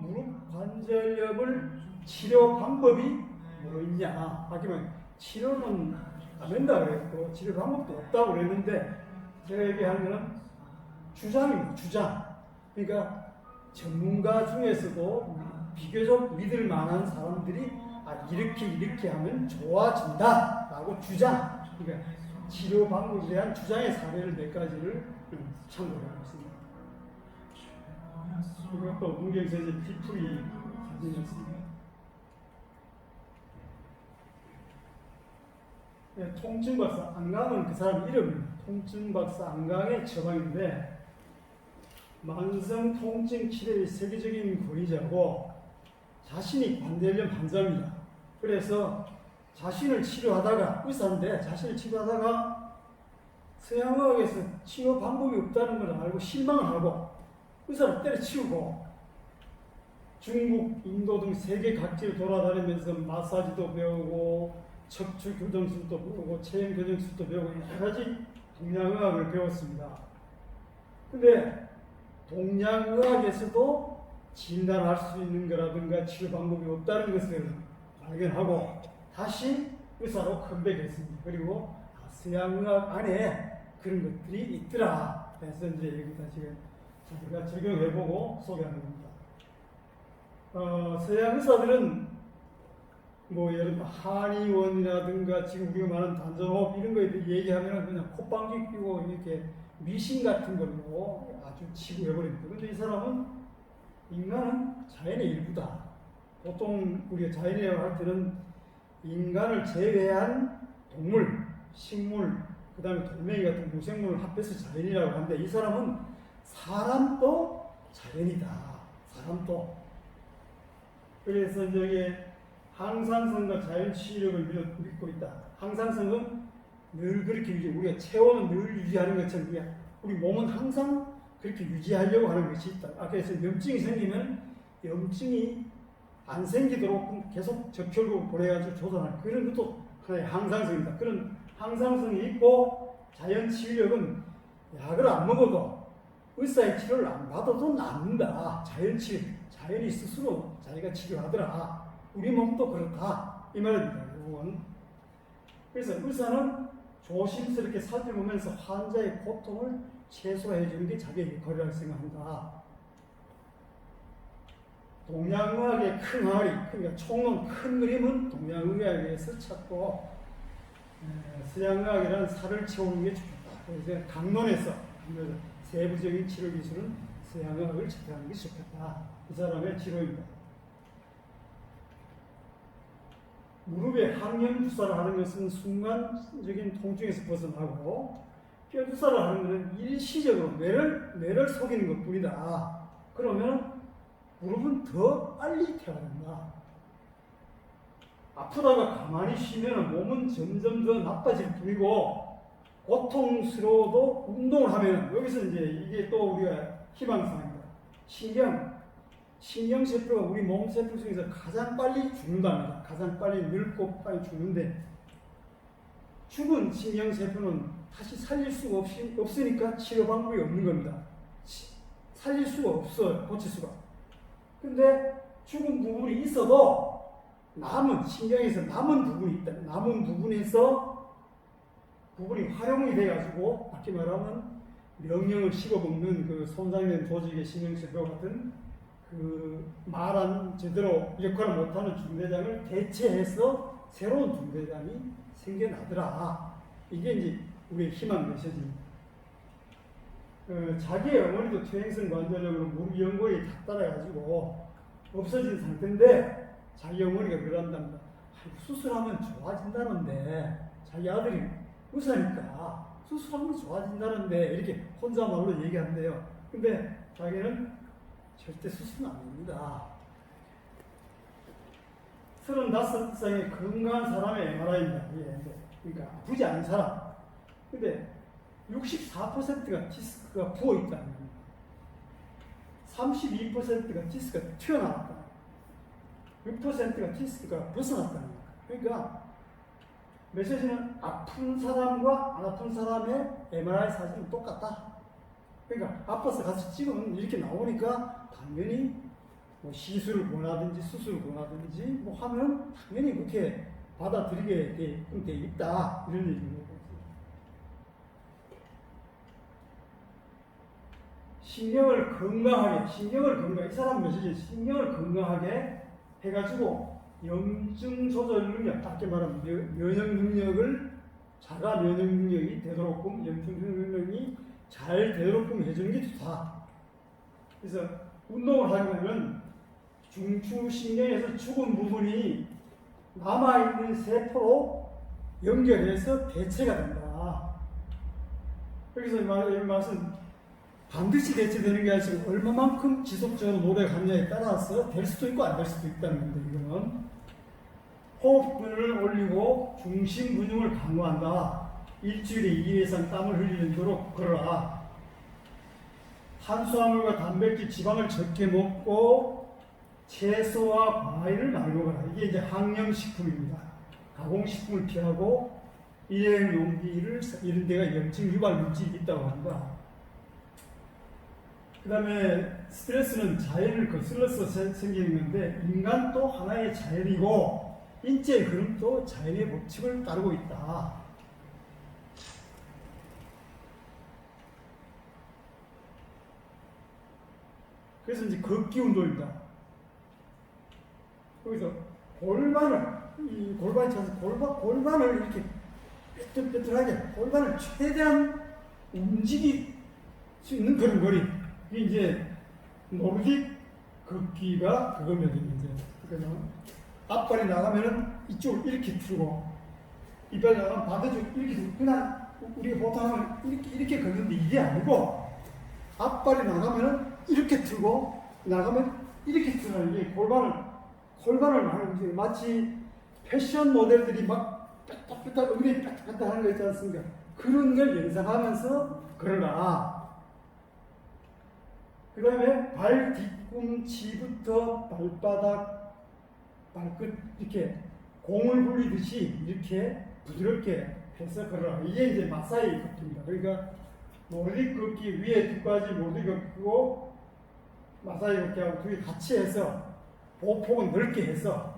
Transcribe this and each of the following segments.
무릎 관절염을 치료 방법이 뭐 있냐? 아니면 치료는 안 된다 그랬고 치료 방법도 없다고 그랬는데 제가 얘기하는 거는 주장입니다. 주장. 그러니까 전문가 중에서도 비교적 믿을 만한 사람들이 이렇게 하면 좋아진다라고 주장. 그러니까 치료 방법에 대한 주장의 사례를 몇 가지를 참고하고 있습니다. 이것도 문경세제 피풀이 사진이었습니다. 네, 통증박사 안강은 그 사람 이름입니다. 통증박사 안강의 처방인데 만성 통증 치료의 세계적인 권위자고 자신이 관절염 환자입니다. 그래서 자신을 치료하다가 의사인데 자신을 치료하다가 서양의학에서 치료 방법이 없다는 걸 알고 실망을 하고 의사를 때려치우고 중국, 인도 등 세계 각지를 돌아다니면서 마사지도 배우고 척추 교정술도 배우고 체형 교정술도 배우고 여러 가지 동양의학을 배웠습니다. 근데 동양의학에서도 진단할 수 있는 거라든가 치료 방법이 없다는 것을 발견하고 다시 의사로 컴백했습니다. 그리고 서양의학 안에 그런 것들이 있더라. 그래서 이제 여기다 지금 자기가 적용해보고 소개하는 겁니다. 서양 의사들은 뭐 예를 들면 한의원이라든가 지금 우리가 말하는 단전호흡 이런 거에 대해 얘기하면 그냥 콧방귀 끼고 이렇게 미신 같은 걸로 아주 치부해버립니다. 근데 이 사람은 인간은 자연의 일부다. 보통 우리가 자연이라고 할 때는 인간을 제외한 동물, 식물, 그 다음에 돌멩이 같은 무생물을 합해서 자연이라고 하는데 이 사람은 사람도 자연이다. 사람도. 그래서 이제 항상성과 자연치유력을 믿고 있다. 항상성은 늘 그렇게 우리가 체온은 늘 유지하는 것처럼 우리 몸은 항상 그렇게 유지하려고 하는 것이 있다. 그래서 염증이 생기면 염증이 안 생기도록 계속 적혈구 보내가지고 조절하는 그런 것도 하나의 항상성이다. 그런 항상성이 있고 자연치유력은 약을 안 먹어도 의사의 치료를 안 받아도 낫는다. 자연치유, 자연이 스스로 자기가 치료하더라. 우리 몸도 그렇다. 이 말입니다. 이건. 그래서 의사는 조심스럽게 살펴보면서 환자의 고통을 최소화해 주는 게 자기의 역할이라고 생각한다. 동양의학의 큰 항아리, 그러니까 총론 큰 그림은 동양의학에서 찾고 서양의학이라는 살을 채우는 게 좋겠다. 그래서 강론에서 세부적인 치료 기술은 서양의학을 채택하는 게 좋겠다. 이 사람의 치료입니다. 무릎에 항염 주사를 하는 것은 순간적인 통증에서 벗어나고 뼈 주사를 하는 것은 일시적으로 뇌를 속이는 것 뿐이다. 그러면 무릎은 더 빨리 퇴화된다. 아프다가 가만히 쉬면 몸은 점점 더 나빠질 뿐이고 고통스러워도 운동을 하면 여기서 이제 이게 또 우리가 희망사항입니다. 신경세포가 우리 몸 세포 중에서 가장 빨리 죽는답니다. 가장 빨리 늙고 빨리 죽는데 죽은 신경세포는 다시 살릴 수가 없으니까 치료 방법이 없는 겁니다. 살릴 수가 없어요. 고칠 수가. 근데 죽은 부분이 있어도 신경에서 남은 부분이 있다. 남은 부분에서 부분이 활용이 돼가지고 밖에 말하면 명령을 씹어먹는 그 손상된 조직의 신경세포 같은 그 말한 제대로 역할을 못하는 중대장을 대체해서 새로운 중대장이 생겨나더라. 이게 이제 우리의 희망 메시지입니다. 자기의 어머니도 퇴행성 관절염으로 무릎 연골이 다 따라가지고 없어진 상태인데 자기 어머니가 그런답니다. 수술하면 좋아진다는데 자기 아들이 의사니까 수술하면 좋아진다는데 이렇게 혼자말로 얘기한대요. 근데 자기는 절대 수술은 안 됩니다. 35살의 건강한 사람의 MRI입니다. 그러니까 아프지 않은 사람. 근데 64%가 디스크가 부어있다는 겁니다. 32%가 디스크가 튀어나왔다. 6%가 디스크가 벗어났다는 겁니다. 그러니까 메시지는 아픈 사람과 안 아픈 사람의 MRI 사진은 똑같다. 그러니까 아파서 가서 찍으면 이렇게 나오니까 당연히 뭐 시술을 권하든지 수술을 권하든지 뭐 하면 당연히 그렇게 받아들이게 돼 있다 이런 얘기입니다. 신경을 건강하게 이 사람 메시지 신경을 건강하게 해가지고 염증 조절 능력, 밖에 말하면 면역 능력을 자가 면역 능력이 되도록끔 염증 조절 능력이 잘 되도록끔 해주는 게 좋다. 그래서 운동을 하려면 중추신경에서 죽은 부분이 남아있는 세포로 연결해서 대체가 된다. 여기서 이 말씀 반드시 대체되는 게 아니라 얼마만큼 지속적으로 노력하느냐에 따라서 될 수도 있고 안 될 수도 있다는 건데, 이거는 호흡근을 올리고 중심 근육을 강화한다. 일주일에 2회 이상 땀을 흘리는 도록 걸어라. 탄수화물과 단백질, 지방을 적게 먹고 채소와 과일을 많이 먹어라. 이게 이제 항염식품입니다. 가공식품을 피하고 일회용 용기를 이런 데가 염증 유발 물질이 있다고 합니다. 그 다음에 스트레스는 자연을 거슬러서 생기는 건데, 인간도 하나의 자연이고 인체의 흐름도 자연의 법칙을 따르고 있다. 그래서 이제 걷기 운동입니다. 거기서 골반을 쳐서 골반을 이렇게 삐뚤삐뚤하게 골반을 최대한 움직일 수 있는 그런 거리. 이게 이제 노르딕 걷기가 그거면 이제 그죠? 앞발이 나가면은 이쪽을 이렇게 틀고, 이발이 나가면 반대쪽 이렇게 틀고, 그냥 우리가 보통 하면 이렇게 걷는데 이게 아니고, 앞발이 나가면은 이렇게 틀고, 나가면 이렇게 틀는 게 골반을 많이 움직여요. 마치 패션 모델들이 막 빽딱빽딱 의뢰 빽딱빽딱 하는 거 있지 않습니까? 그런 걸 연상하면서 걸어라. 그 다음에 발 뒤꿈치부터 발바닥, 발끝 이렇게 공을 굴리듯이 이렇게 부드럽게 해서 걸어라. 이게 이제 마사이 걷기입니다. 그러니까 노르딕 걷기 위에 두 가지 노르딕 걷기고 마사이 걷기하고 두 개 같이 해서 보폭은 넓게 해서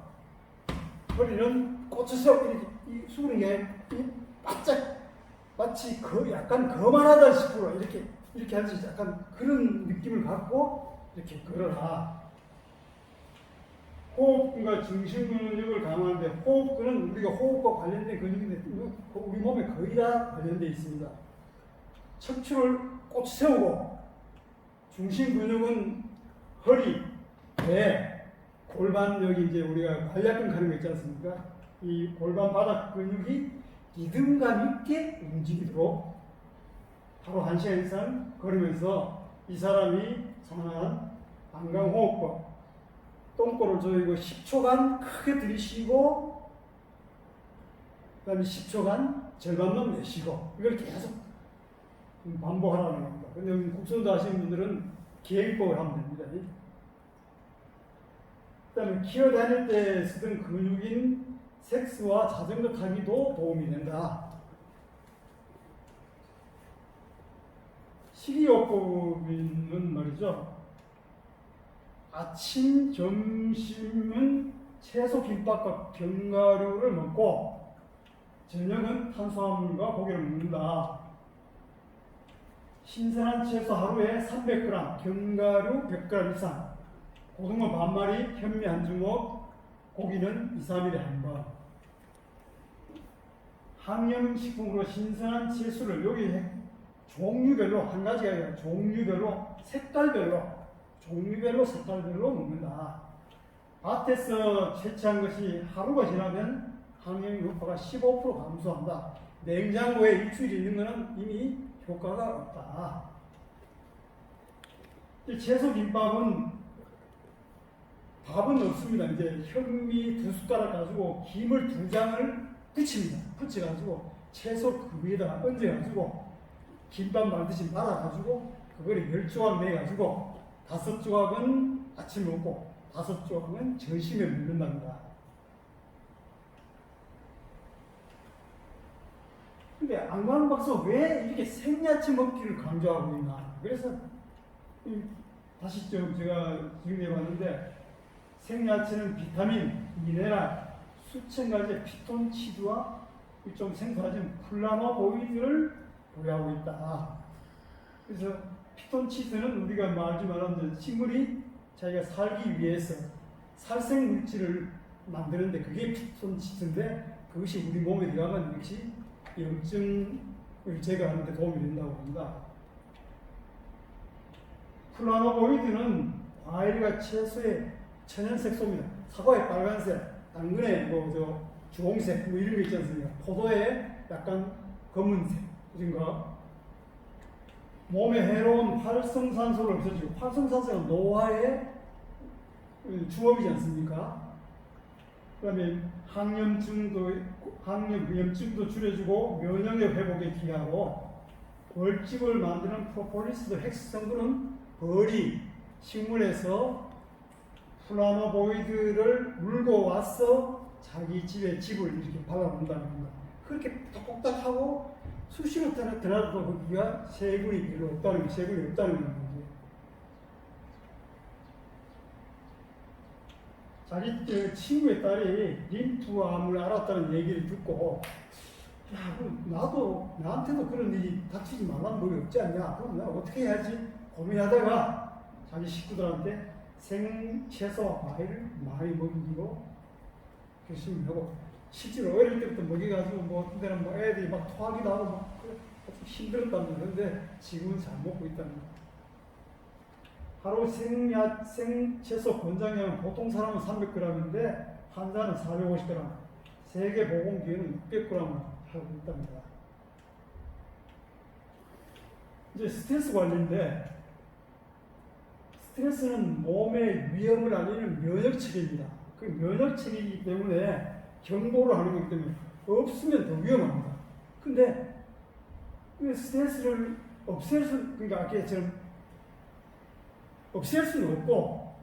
허리는 꽂혀서 이렇게 숙이는 게 바짝 마치 약간 거만하다 싶어 이렇게 하듯이 약간 그런 느낌을 갖고 이렇게 걸어라. 호흡근과 중심근육을 강화하는데, 호흡근은 우리가 호흡과 관련된 근육인데 우리 몸에 거의 다 관련되어 있습니다. 척추를 꼭 세우고, 중심근육은 허리, 배, 골반, 여기 이제 우리가 관략근 하는 거 있지 않습니까? 이 골반 바닥 근육이 리듬감 있게 움직이도록 하루 1시간 이상 걸으면서 이 사람이 상한 안강호흡법, 똥꼬를 조이고 10초간 크게 들이쉬고, 그 다음에 10초간 절반만 내쉬고, 이걸 계속 반복하라는 겁니다. 근데 국선도 하시는 분들은 기행법을 하면 됩니다. 그 다음에 기어다닐 때 쓰던 근육인 섹스와 자전거 타기도 도움이 된다. 식이요법은 말이죠. 아침, 점심은 채소, 김밥과 견과류를 먹고 저녁은 탄수화물과 고기를 먹는다. 신선한 채소 하루에 300g, 견과류 100g 이상, 고등어 반마리, 현미 한 주먹, 고기는 2, 3일에 한 번. 항염식품으로 신선한 채소를 여기 종류별로, 한 가지가 아니라 종류별로, 색깔별로 먹는다. 밭에서 채취한 것이 하루가 지나면 항염 효과가 15% 감소한다. 냉장고에 일주일 있는 것은 이미 효과가 없다. 이 채소 김밥은 밥은 없습니다. 이제 현미 2숟가락 가지고 김을 2장을 붙입니다. 붙여가지고 채소 그 위에다가 얹어가지고 김밥 말듯이 말아가지고 그거를 10조각 내가지고 5조각은 아침 먹고 5조각은 점심에 먹는답니다. 근데 안광 박사 왜 이렇게 생야채 먹기를 강조하고 있나? 그래서 다시 좀 제가 정리해 봤는데, 생야채는 비타민, 미네랄, 수천 가지의 피톤치드와 좀 생소하지만 플라노보이드를 보유하고 있다. 그래서 피톤치드는 우리가 말하지만 식물이 자기가 살기 위해서 살생 물질을 만드는데 그게 피톤치드인데 그것이 우리 몸에 들어가면 역시 염증을 제거하는 데 도움이 된다고 합니다. 플라노보이드는 과일과 채소의 천연 색소입니다. 사과의 빨간색, 당근의 주홍색 이런 거 있지 않습니까? 포도의 약간 검은색 이런 거. 몸에 해로운 활성산소를 없애주고, 활성산소가 노화의 주업이지 않습니까? 그다음에 항염증도 줄여주고 면역력 회복에 기하고 벌집을 만드는 프로폴리스도 핵심 성분은 벌이 식물에서 플라노보이드를 물고 와서 자기 집에 집을 이렇게 발라놓는다는 겁니다. 그렇게 똑딱하고 수시로 드나들어도 거기가 세균이 별로 없다는 게 세균이 없다는 겁니다. 자기 친구의 딸이 림프암을 알았다는 얘기를 듣고 야, 그럼 나한테도 그런 일이 닥치지 말라는 법이 없지 않냐? 그럼 내가 어떻게 해야지? 고민하다가 자기 식구들한테 생채소와 과일을 많이 먹이기로 결심을 하고 실제로 어릴 때부터 먹여가지고 어떤 데는 애들이 막 토하기도 하고 막 힘들었답니다. 그런데 지금은 잘 먹고 있다는 거예요. 하루 생채소 권장량은 보통 사람은 300g인데 환자는 450g, 세계보건기구는 600g을 하고 있답니다. 이제 스트레스 관리인데 스트레스는 몸의 위험을 알리는 면역체계입니다. 그 면역체계이기 때문에 경보를 하는 거기 때문에 없으면 더 위험합니다. 근데 그 스트레스를 그러니까 아까처럼 없앨 수는 없고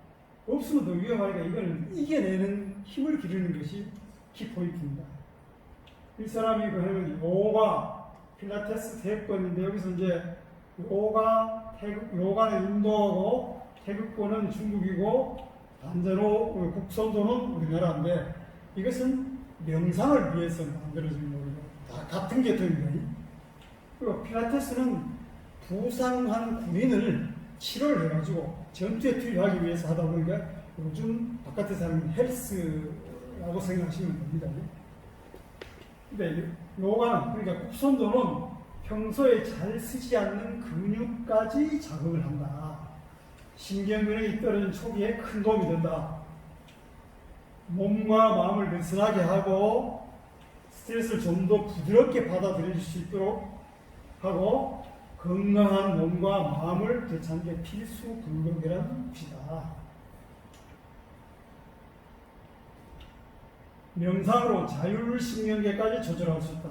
없으면 더 위험하니까 이거는 이겨내는 힘을 기르는 것이 키포인트입니다. 이 사람이 그 하면 요가, 필라테스 태극권인데 여기서 이제 요가는 인도고 태극권은 중국이고 단전호, 국선도는 우리나라인데 이것은 명상을 위해서 만들어진 거예요. 다 같은 계통입니다. 그리고 필라테스는 부상한 군인을 치료를 해가지고 전투에 투입하기 위해서 하다 보니까 요즘 바깥에서 하는 헬스라고 생각하시면 됩니다. 근데 요가는, 그러니까 국선도는 평소에 잘 쓰지 않는 근육까지 자극을 한다. 신경근육이 떨어진 초기에 큰 도움이 된다. 몸과 마음을 느슨하게 하고 스트레스를 좀 더 부드럽게 받아들일 수 있도록 하고 건강한 몸과 마음을 되찾는 게 필수 불급이라는 것이다. 명상으로 자율신경계까지 조절할 수 있다.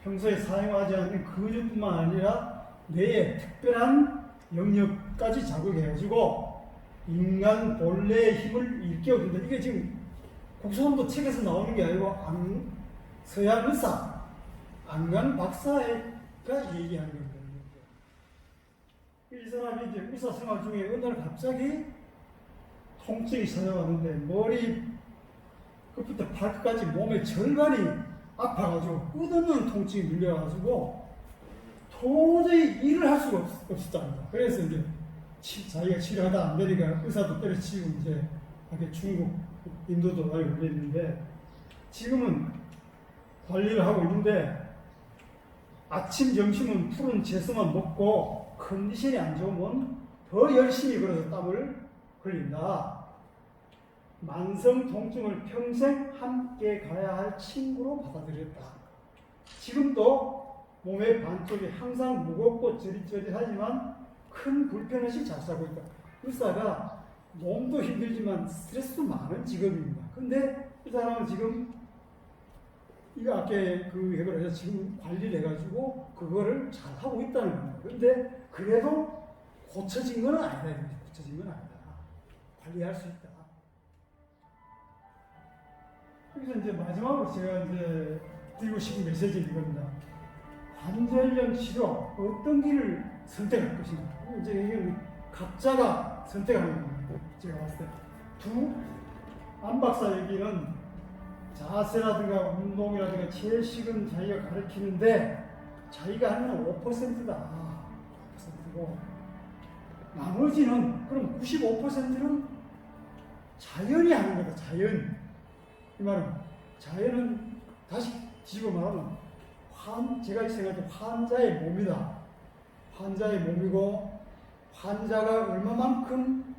평소에 사용하지 않는 근육뿐만 아니라 뇌의 특별한 영역까지 자극해가지고 인간 본래의 힘을 일깨워준다. 이게 지금 국소원도 책에서 나오는 게 아니고 서양 의사, 안간 박사가 얘기하는 겁니다. 이 사람이 이제 의사 생활 중에 어느 날 갑자기 통증이 찾아왔는데 머리 끝부터 발끝까지 몸의 절반이 아파가지고 끝없는 통증이 밀려가지고 도저히 일을 할 수가 없었답니다. 그래서 이제 자기가 치료하다 안 되니까 의사도 때려치고 이제 중국, 인도도 많이 올렸는데 지금은 관리를 하고 있는데 아침, 점심은 푸른 채소만 먹고 컨디션이 안 좋으면 더 열심히 걸어서 땀을 흘린다. 만성 통증을 평생 함께 가야 할 친구로 받아들였다. 지금도 몸의 반쪽이 항상 무겁고 저릿저릿하지만 큰 불편 없이 잘 살고 있다. 의사가 몸도 힘들지만 스트레스도 많은 직업입니다. 근데 이 사람은 지금 이거 아까 그 해결을 해서 지금 관리를 해가지고 그거를 잘 하고 있다는 겁니다. 근데 그래도 고쳐진 건 아니다. 고쳐진 건 아니다. 관리할 수 있다. 그래서 이제 마지막으로 제가 이제 드리고 싶은 메시지는 이겁니다. 관절염 치료 어떤 길을 선택할 것인가. 이제 이게 각자가 선택하는 겁니다. 제가 봤을 때 안 박사 얘기는 자세라든가 운동이라든가 채식은 자기가 가르치는데 자기가 하는 5%다. 5%고 나머지는 그럼 95%는 자연이 하는 거다. 자연. 이 말은 자연은 다시 뒤집어 말하면 제가 생각할 때 환자의 몸이다. 환자의 몸이고 환자가 얼마만큼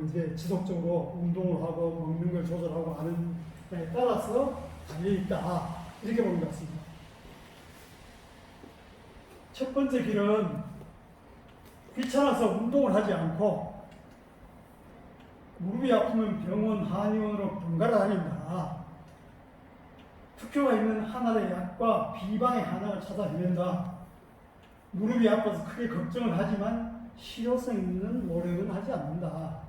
이제 지속적으로 운동을 하고 먹는 걸 조절하고 하는 데 따라서 달려있다. 이렇게 보는 것 같습니다. 첫 번째 길은 귀찮아서 운동을 하지 않고 무릎이 아프면 병원, 한의원으로 번갈아 다닌다. 특효가 있는 하나의 약과 비방의 하나를 찾아 헤맨다. 무릎이 아파서 크게 걱정을 하지만 실효성 있는 노력은 하지 않는다.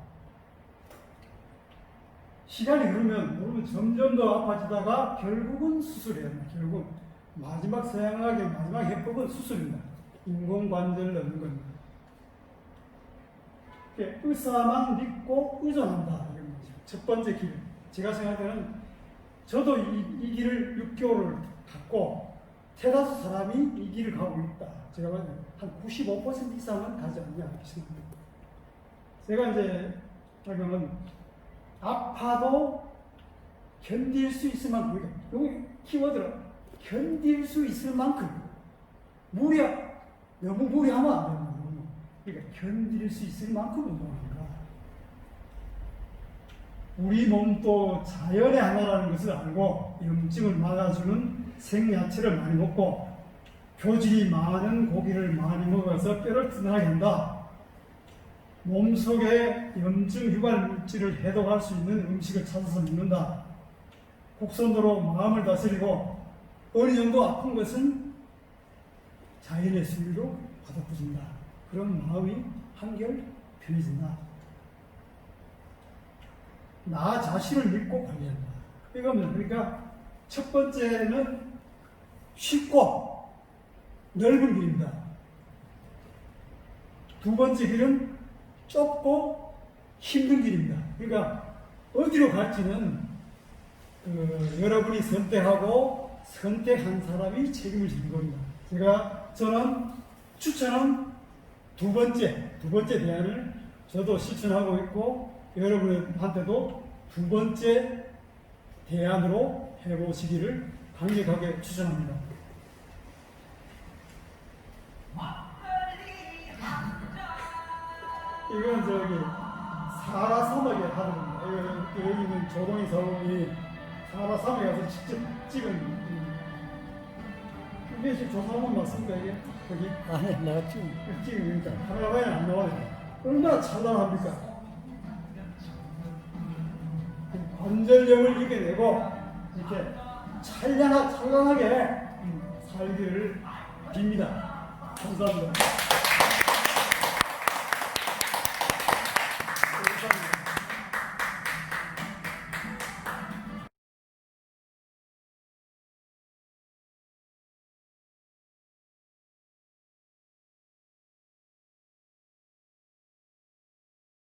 시간이 흐르면 무릎은 점점 더 아파지다가 결국은 수술해야 한다. 결국 마지막 서양학의 마지막 해법은 수술입니다. 인공관절을 넣는 겁니다. 의사만 믿고 의존한다. 이런 거죠. 첫 번째 길. 제가 생각할 때는 저도 이 길을 6개월을 갔고 대다수 사람이 이 길을 가고 있다. 제가 봤을 때 한 95% 이상은 가지 않냐 이렇게 생각합니다. 제가 이제 그러면 아파도 견딜 수 있을 만큼, 여기 키워드로 견딜 수 있을 만큼 너무 무리하면 안 됩니다. 그러니까 견딜 수 있을 만큼 운동합니다. 우리 몸도 자연의 하나라는 것을 알고 염증을 막아주는 생야채를 많이 먹고 교질이 많은 고기를 많이 먹어서 뼈를 튼튼하게 한다. 몸속에 염증 유발 물질을 해독할 수 있는 음식을 찾아서 먹는다. 곡선도로 마음을 다스리고 어느 정도 아픈 것은 자연의 순리로 받아들인다. 그런 마음이 한결 편해진다. 나 자신을 믿고 관리한다. 이거는 그러니까 첫 번째는 쉽고 넓은 길입니다. 두 번째 길은 좁고 힘든 길입니다. 그러니까 어디로 갈지는 여러분이 선택하고 선택한 사람이 책임을 지는 겁니다. 저는 추천은 두 번째 대안을 저도 실천하고 있고 여러분한테도 두 번째 대안으로 해보시기를 강력하게 추천합니다. 이건 사라 사막에 하는 겁니다. 여기는 조동희 사원이 사라 사막에 가서 직접 찍은 이게 지금 조사원 맞습니까 이게? 거기? 아니, 내가 찍으니까 카메라에 안 나와요. 얼마나 찬란합니까? 관절염을 이겨내고 이렇게 찬란하게 살기를 빕니다. 감사합니다.